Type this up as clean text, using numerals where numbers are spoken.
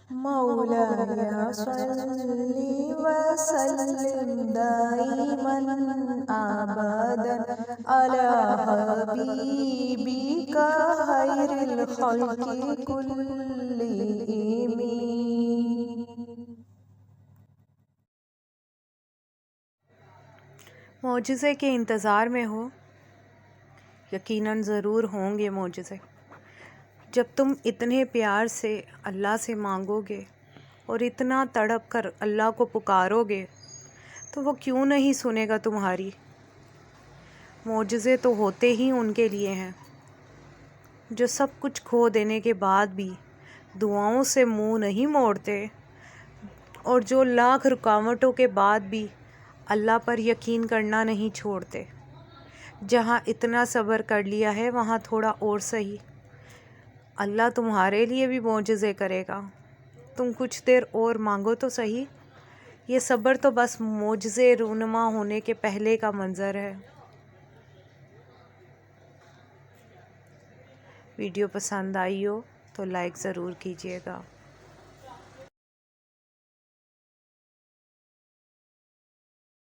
مولاي صل وسلم دائما أبدا على حبيبك خير الخلق كلهم۔ معجزے کے انتظار میں ہو؟ یقیناً ضرور ہوں گے معجزے۔ جب تم اتنے پیار سے اللہ سے مانگو گے اور اتنا تڑپ کر اللہ کو پکارو گے تو وہ کیوں نہیں سنے گا تمہاری؟ معجزے تو ہوتے ہی ان کے لیے ہیں جو سب کچھ کھو دینے کے بعد بھی دعاؤں سے منہ نہیں موڑتے، اور جو لاکھ رکاوٹوں کے بعد بھی اللہ پر یقین کرنا نہیں چھوڑتے۔ جہاں اتنا صبر کر لیا ہے وہاں تھوڑا اور سہی، اللہ تمہارے لیے بھی معجزے کرے گا۔ تم کچھ دیر اور مانگو تو سہی۔ یہ صبر تو بس معجزے رونما ہونے کے پہلے کا منظر ہے۔ ویڈیو پسند آئی ہو تو لائک ضرور کیجیے گا۔